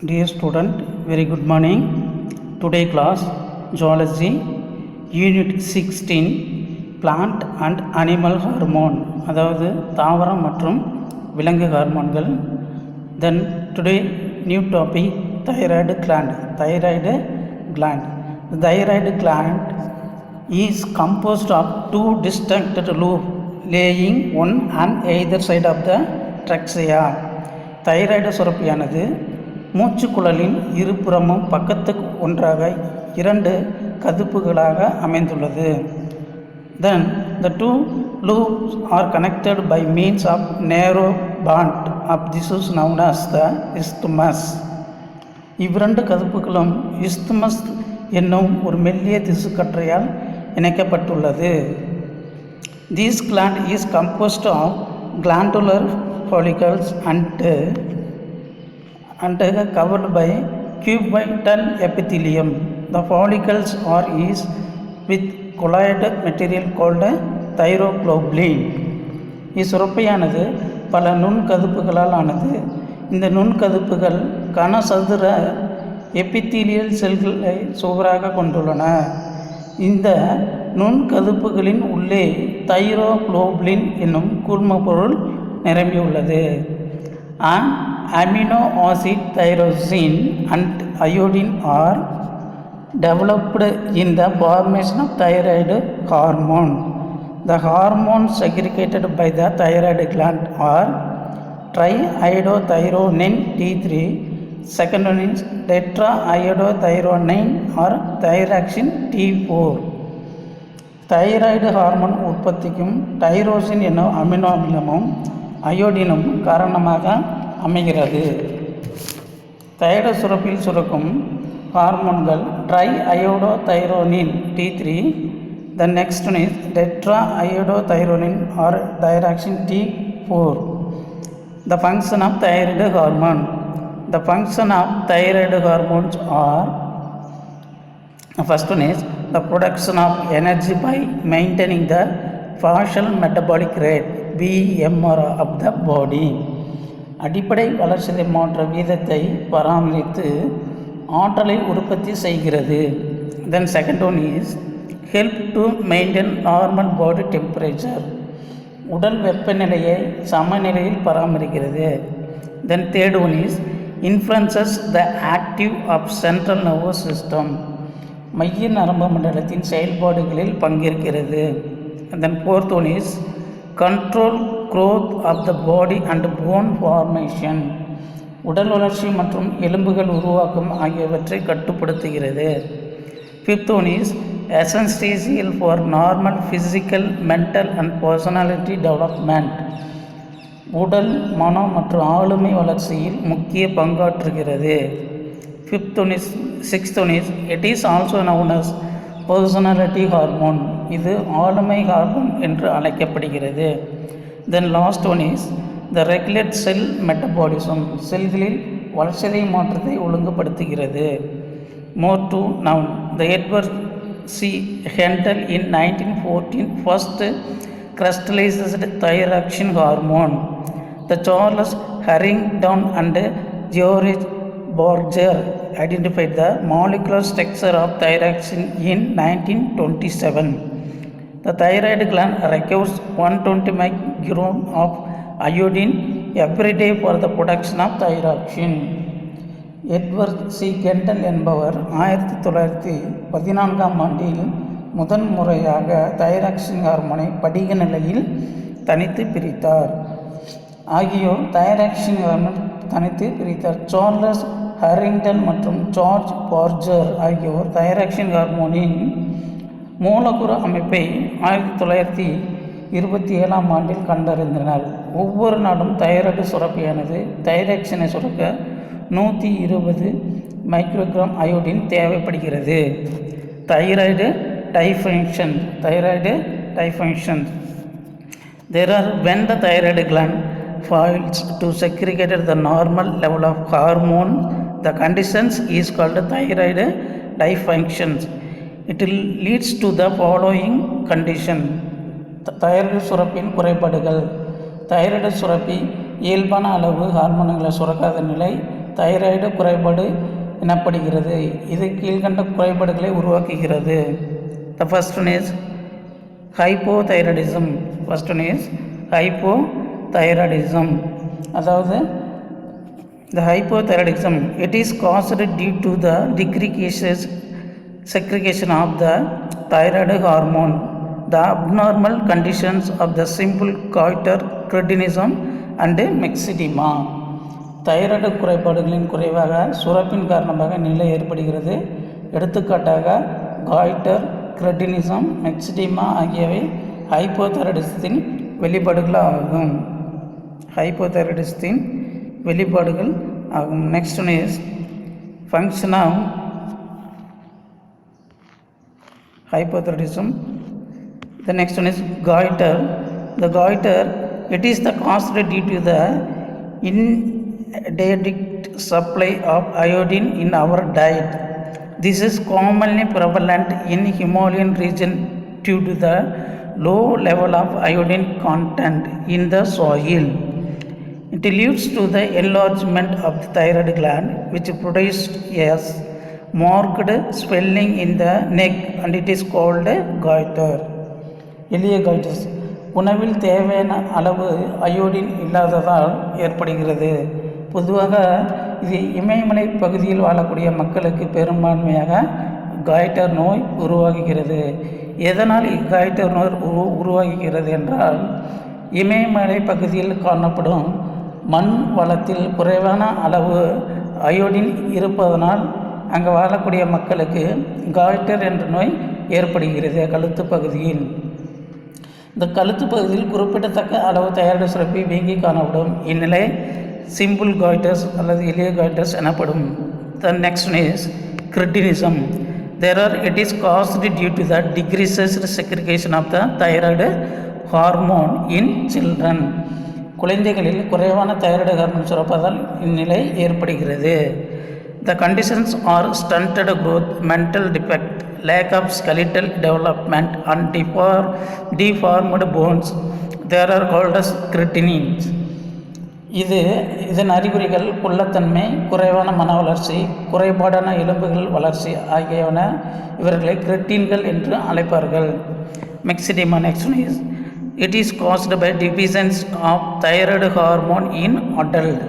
Dear student, very good morning. Today class Zoology UNIT-16 Plant and Animal Hormone, அதாவது தாவரம் மற்றும் விலங்கு ஹார்மோன்கள். Then today new topic thyroid gland. Thyroid gland. The thyroid gland is composed of two distinct lobes laying one on either side of the trachea. Thyroid சுரப்பியானது மூச்சுக்குழலின் இருபுறமும் பக்கத்துக்கு ஒன்றாக இரண்டு கதுப்புகளாக அமைந்துள்ளது. Then the two lobes are connected by means of narrow band of this is known as the isthmus. இவ்விரண்டு கதுப்புகளும் isthmus என்னும் ஒரு மெல்லிய திசுக்கற்றையால் இணைக்கப்பட்டுள்ளது. This gland is composed of glandular follicles and covered by cubital epithelium. The follicles are is with colloid material called thyroglobulin. இச்சுரப்பியானது பல நுண்கதுப்புகளால் ஆனது. இந்த நுண்கதுப்புகள் கனசதுர epithelial செல்களை சுவராக கொண்டுள்ளன. இந்த நுண்கதுப்புகளின் உள்ளே தைரோகுளோபுலின் என்னும் கூர்ம பொருள் நிரம்பியுள்ளது. Amino acid tyrosine and iodine are developed in the formation of thyroid hormone. The hormones segregated by the thyroid gland are triiodothyronine T3, second one is tetraiodothyronine or thyroxine T4. Thyroid hormone உற்பத்திக்கும் tyrosine என்னும் amino அமிலமும் அயோடினும் காரணமாக அமைகிறது. Thyroid சுரப்பில் சுரக்கும் ஹார்மோன்கள் ட்ரைஐயோடோதைரோனின் T3, the next one is tetraiodothyronine or thyroxine T4. The function of thyroid hormone. The function of thyroid hormones are, first one is the production of energy by maintaining the partial metabolic rate BMR of the body. அடிப்படை வளர்சிதை மாற்ற வீதத்தை பராமரித்து ஆற்றலை உற்பத்தி செய்கிறது. Then second one is help to maintain normal body temperature. உடல் வெப்பநிலையை சமநிலையில் பராமரிக்கிறது. Then third one is influences the active of central nervous system. மைய நரம்பு மண்டலத்தின் செயல்பாடுகளில் பங்கேற்கிறது. Then fourth one is control growth of the body and bone formation. உடல் வளர்ச்சி மற்றும் எலும்புகள் உருவாக்கம் ஆகியவற்றை கட்டுப்படுத்துகிறது. Fifth one is essential for normal physical, mental and personality development. உடல், மனம் மற்றும் ஆளுமை வளர்ச்சியில் முக்கிய பங்காற்றுகிறது. Sixth one is it is also known as personality hormone. இது ஆளுமை ஹார்மோன் என்று அழைக்கப்படுகிறது. Then last one is the regulate cell metabolism. செல்களில் வளர்சிதை மாற்றத்தை ஒழுங்குபடுத்துகிறது. More to now the Edward C. Hendel in 1914 first crystallized thyroxine hormone. The Charles Harrington and George Borger identified the molecular structure of thyroxine in 1927. The thyroid gland requires 120 microgram of iodine every day for the production of thyroxine. Edward C Kendall என்பவர் 1914ஆம் ஆண்டில் முதன் முறையாக thyroxine ஹார்மோனை படிக நிலையில் தனித்து பிரித்தார். ஆகியோர் thyroxine hormone தனித்து பிரித்தார். Charles Harrington மற்றும் ஜார்ஜ் பார்ஜர் ஆகியோர் தைராக்சின் ஹார்மோனின் மூலக்கூறு அமைப்பை 1927ஆம் ஆண்டில் கண்டறிந்தனர். ஒவ்வொரு நாளும் தைராய்டு சுரப்பியானது தைராக்சினை சுரக்க 120 மைக்ரோகிராம் அயோடின் தேவைப்படுகிறது. Thyroid டைஃபங்க்ஷன். There are when the thyroid gland fails to segregate the normal level of hormone, the conditions is called thyroid dysfunction. It leads to the following condition. Thyroid சுரப்பின் குறைபாடுகள். Thyroid சுரப்பி இயல்பான அளவு ஹார்மோன்களை சுரக்காத நிலை, thyroid குறைபாடு எனப்படுகிறது. இது கீழ்கண்ட குறைபாடுகளை உருவாக்குகிறது. The first one is hypothyroidism. First one is hypothyroidism. அதாவது the hypothyroidism, it is caused due to the decreased secretion of the thyroid hormone, the abnormal conditions of the simple goiter, cretinism and myxedema. Thyroid குறைபாடுகளின் குறைவாக சுரப்பின் காரணமாக நிலை ஏற்படுகிறது. எடுத்துக்காட்டாக goitre, cretinism, மெக்சிடிமா ஆகியவை ஹைப்போதைராய்டிசத்தின் வெளிப்பாடுகள் ஆகும். Next one is function of hypothyroidism. The next one is goiter. The goiter, it is the cause due to the inadequate supply of iodine in our diet. This is commonly prevalent in Himalayan region due to the low level of iodine content in the soil. It leads to the enlargement of the thyroid gland, which produced as marked swelling in the neck, and it is called goiter. எளிய காய்டஸ் உணவில் தேவையான அளவு iodine இல்லாததால் ஏற்படுகிறது. பொதுவாக இது இமயமலை பகுதியில் வாழக்கூடிய மக்களுக்கு பெரும்பான்மையாக காய்டர் நோய் உருவாகுகிறது. எதனால் இக்காய்டர் நோய் உருவாகுகிறது என்றால், இமயமலை பகுதியில் காணப்படும் மண் வளத்தில் குறைவான அளவு அயோடின் இருப்பதனால் அங்கே வாழக்கூடிய மக்களுக்கு காய்டர் என்ற நோய் ஏற்படுகிறது. கழுத்து பகுதியில் இந்த கழுத்து பகுதியில் குறிப்பிடத்தக்க அளவு தைராய்டு சுரப்பி வீங்கி காணப்படும். இந்நிலை சிம்பிள் காய்டர்ஸ் அல்லது எளிய காய்டர்ஸ் எனப்படும். The next one is cretinism. It is caused due to the decreased secretion of the thyroid hormone in children. குழந்தைகளில் குறைவான தைராய்டு ஹார்மோன் சுரப்பதால் இந்நிலை ஏற்படுகிறது. The conditions are stunted growth, mental defect, lack of skeletal development and deformed bones. They are called as cretinins. இதன் அறிகுறிகள் குள்ளத்தன்மை, குறைவான மன வளர்ச்சி, குறைபாடான எலும்புகள் வளர்ச்சி ஆகியவன இவர்களை கிரெட்டின்கள் என்று அழைப்பார்கள். Myxedema. Next one is it is caused by deficiency of thyroid hormone in adult.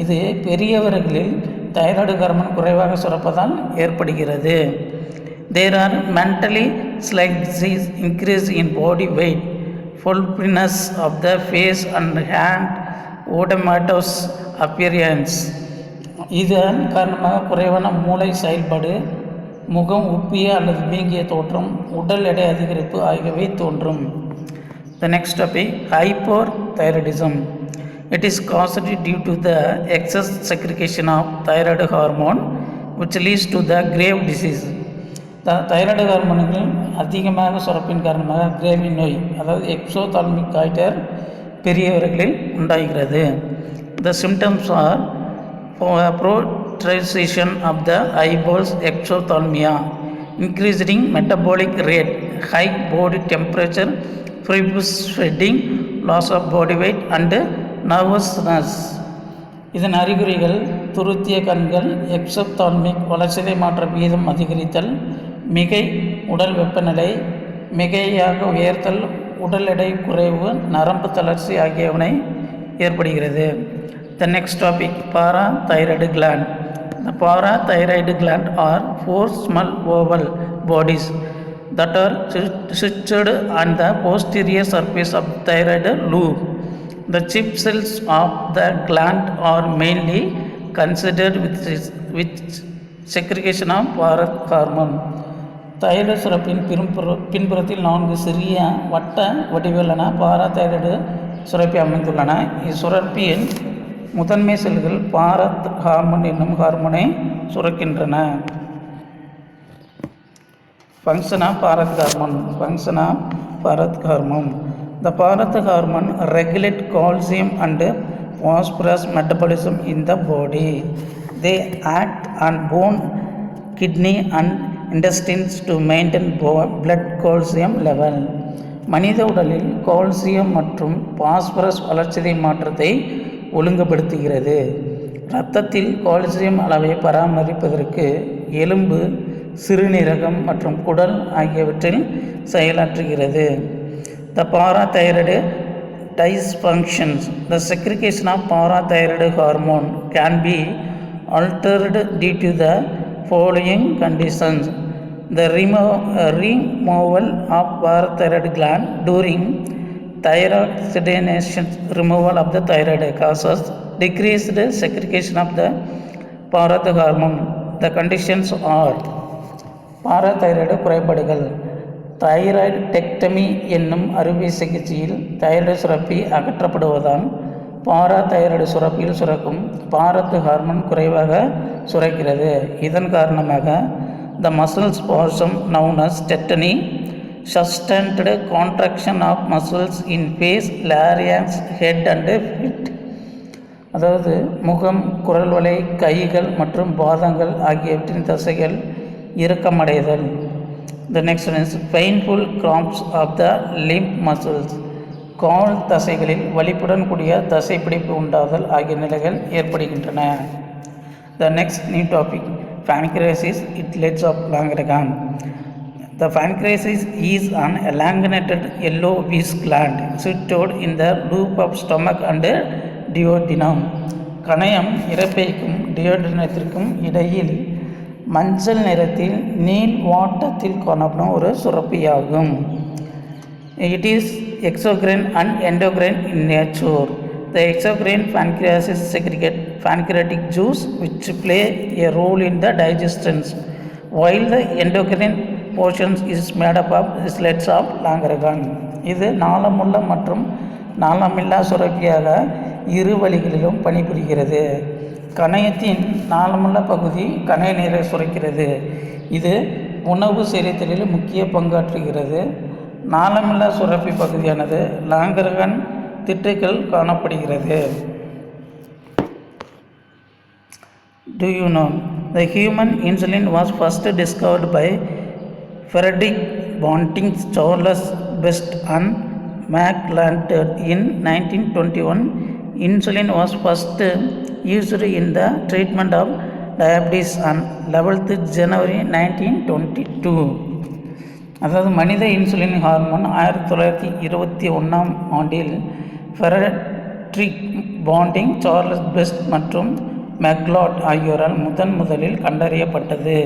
இது பெரியவர்களில் தைராய்டு ஹார்மோன் குறைவாக சுரப்பதால் ஏற்படுகிறது. There are mentally slight increase in body weight, fullness of the face and hand, oedematous appearance. இதன் காரணமாக குறைவான மூளை செயல்பாடு, முகம் உப்பிய அல்லது வீங்கிய தோற்றம், உடல் எடை அதிகரிப்பு ஆகியவை தோன்றும். The next topic, hypothyroidism. It is caused due to the excess secretion of thyroid hormone, which leads to the grave disease. Thyroid ஹார்மோன்கள் அதிகமாக சுரப்பின் காரணமாக கிரேவின் நோய், அதாவது எக்ஸோதால்மிக் காய்டர் பெரியவர்களில் உண்டாகிறது. The symptoms are protrusion of the eyeballs, exophthalmia, increasing metabolic rate, high body temperature, profuse sweating, loss of body weight and nervousness. இதன் அறிகுறிகள் துருத்திய கண்கள், எக்ஸோப்தால்மிக் வளர்சிதை மாற்ற வீதம் அதிகரித்தல், மிகை உடல் வெப்பநிலை, மிகையாக உயர்த்தல், உடல் எடை குறைவு, நரம்பு தளர்ச்சி ஆகியவனை ஏற்படுகிறது. The next topic, parathyroid gland. The parathyroid gland are 4 small oval bodies that are situated on the posterior surface of the thyroid lobe. The chip cells of the gland are mainly considered with secretion of parathyroid hormone. Thyroid சுரப்பின் பின்புறத்தில் 4 சிறிய வட்ட வடிவிலான parathyroid சுரப்பி அமைந்துள்ளன. இச்சுரப்பியின் முதன்மை செல்கள் Bharat hormone என்னும் ஹார்மோனை சுரக்கின்றன. Function of Parath hormone. The Parath hormone regulates calcium and phosphorus metabolism in the body. They act on bone, kidney and intestines to maintain blood calcium level. மனித உடலில் கால்சியம் மற்றும் பாஸ்பரஸ் வளர்ச்சிதை மாற்றத்தை ஒழுங்குபடுத்துகிறது. இரத்தத்தில் கால்சியம் அளவை பராமரிப்பதற்கு எலும்பு, சிறுநீரகம் மற்றும் குடல் ஆகியவற்றில் செயலாற்றுகிறது. The parathyroid dysfunctions. The secretion of parathyroid hormone can be altered due to the following conditions. The removal of parathyroid gland during thyroidination, removal of the thyroid causes decreased secretion of the parathyroid hormone. The conditions are parathyroid குறைபாடுகள். Thyroid டெக்டமி என்னும் அறுவை சிகிச்சையில் thyroid சுரப்பி அகற்றப்படுவதால் parathyroid சுரப்பியில் சுரக்கும் Bharat hormone குறைவாக சுரக்கிறது. இதன் காரணமாக the muscle spasm known as tetany, sustained contraction of muscles in face, larynx, head and feet. அதாவது முகம், குரல் வளை, கைகள் மற்றும் பாதங்கள் ஆகியவற்றின் தசைகள் இறுக்கமடைதல். The next one is painful cramps of the limb muscles. கால் தசைகளில் வலிப்புடன் கூடிய தசைப்பிடிப்பு உண்டாதல் ஆகிய நிலைகள் ஏற்படுகின்றன. The next new topic, pancreas is islets of Langerhans. The pancreas is an elongated yellow whisk gland situated in the loop of stomach and duodenum. கணையம் இரைப்பைக்கும் டியோடினத்திற்கும் இடையில் மஞ்சள் நிறத்தில் நீள்வாட்டத்தில் காணப்படும் ஒரு சுரப்பியாகும். It is exocrine and endocrine in nature. The exocrine pancreas segregates pancreatic juice which play a role in the digestion, while the endocrine portion is made up of islets of Langerhans. இது நாளமுள்ள மற்றும் நாளமில்லா சுரப்பியாக இரு வழிகளிலும் பணிபுரிகிறது. கணையத்தின் நாளமுள்ள பகுதி கணைய நீரை சுரக்கிறது. இது உணவு செரித்தலில் முக்கிய பங்காற்றுகிறது. நாளமில்லா சுரப்பி பகுதியானது லாங்கர்ஹான் திட்டுக்கள் காணப்படுகிறது. Do you know the human insulin was first discovered by Frederick Banting, Charles Best and McLaren in 1921? Insulin was first used in the treatment of diabetes on 11th January 1922. அதாவது மனித இன்சுலின் ஹார்மோன் 1921ஆம் ஆண்டில் ஃபெரெட்ரிக் bonding, Charles best மற்றும் McLeod ஆகியோரால் முதலில் கண்டறியப்பட்டது.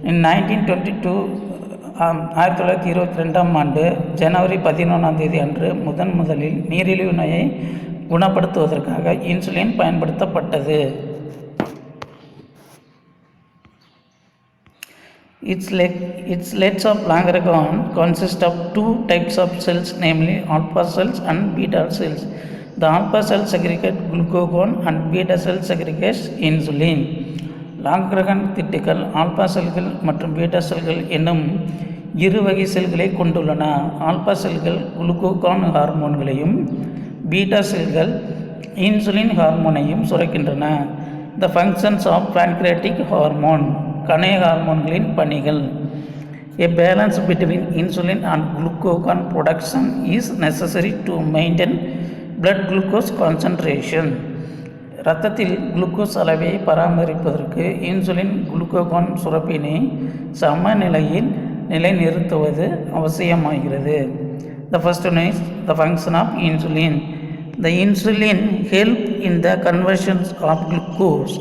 1922ஆம் ஆண்டு ஜனவரி 11ஆம் தேதி அன்று முதலில் நீரிழிவு நோயை குணப்படுத்துவதற்காக இன்சுலின் பயன்படுத்தப்பட்டது. Islets of Langerhans consist of two types of cells, namely alpha cells and beta cells. The alpha cells segregate glucagon and beta cells segregates insulin. Langerhan திட்டுக்கள் ஆல்பா செல்கள் மற்றும் பீட்டா செல்கள் என்னும் இரு வகை செல்களை கொண்டுள்ளன. ஆல்பா செல்கள் குளுக்கோகான் ஹார்மோன்களையும் பீட்டா செல்கள் insulin ஹார்மோனையும் சுரக்கின்றன. The functions of pancreatic hormone. கணைய ஹார்மோன்களின் பணிகள். A balance between insulin and glucagon production is necessary to maintain blood glucose concentration. இரத்தத்தில் குளுக்கோஸ் அளவை பராமரிப்பதற்கு இன்சுலின் குளுக்கோகான் சுரப்பினை சமநிலையில் நிலைநிறுத்துவது அவசியமாகிறது. The first one is the function of insulin. The insulin helps in the conversion of glucose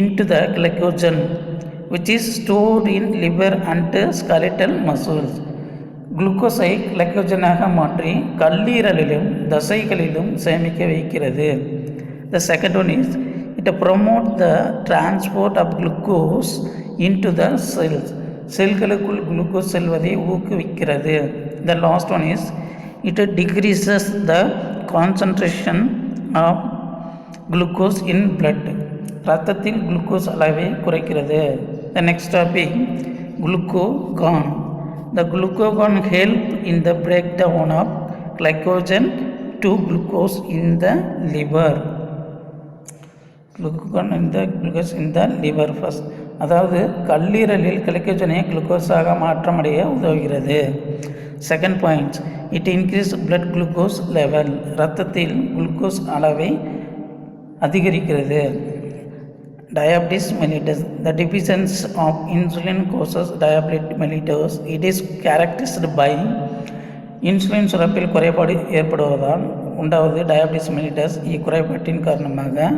into the glycogen, which is stored in liver and skeletal muscles. குளுக்கோஸை கிளைக்கோஜனாக மாற்றி கல்லீரலிலும் தசைகளிலும் சேமிக்க வைக்கிறது. The second one is it promotes the transport of glucose into the cells. செல்களுக்குள் glucose செல்வதை ஊக்குவிக்கிறது. The last one is it decreases the concentration of glucose in blood. இரத்தத்தில் glucose அளவை குறைக்கிறது. The next topic, glucagon. The glucagon helps in the breakdown of glycogen to glucose in the liver. Glucagon in the glucose in the liver first. அதாவது கல்லீரலில் கிளைக்கோஜனை குளுக்கோஸாக மாற்றமடைய உதவுகிறது. Second point, it increase blood glucose level. இரத்தத்தில் glucose அளவை அதிகரிக்கிறது. Diabetes mellitus. The deficiency of insulin causes diabetes mellitus. It is characterized by insulin சுரப்பில் குறைபாடு ஏற்படுவதால் உண்டாவது diabetes mellitus. இக்குறைபாட்டின் காரணமாக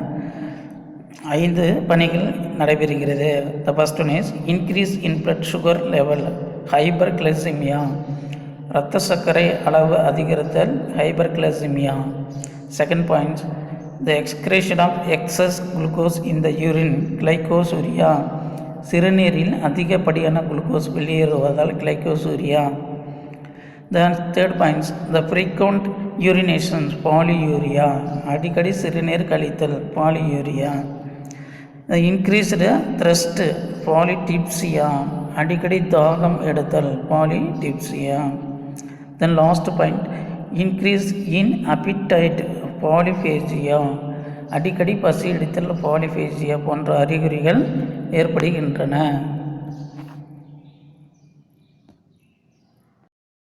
5 பணிகள் நடைபெறுகிறது. The first one is increase in blood sugar level, hyperglycemia, இரத்த சர்க்கரை அளவு அதிகரித்தல், hyperglycemia. Second point, the excretion of excess glucose in the urine, glycosuria, சிறுநீரில் அதிகப்படியான குளுக்கோஸ் வெளியேறுவதால் glycosuria. Then third points, the frequent urinations, polyuria, அடிக்கடி சிறுநீர் கழித்தல், polyuria. The increased thirst, polytipsia, அடிக்கடி தாகம் எடுத்தல், polytipsia. Then last point, increase in appetite, polyphagia, அடிக்கடி பசி எடுத்தல், polyphagia போன்ற அறிகுறிகள் ஏற்படுகின்றன.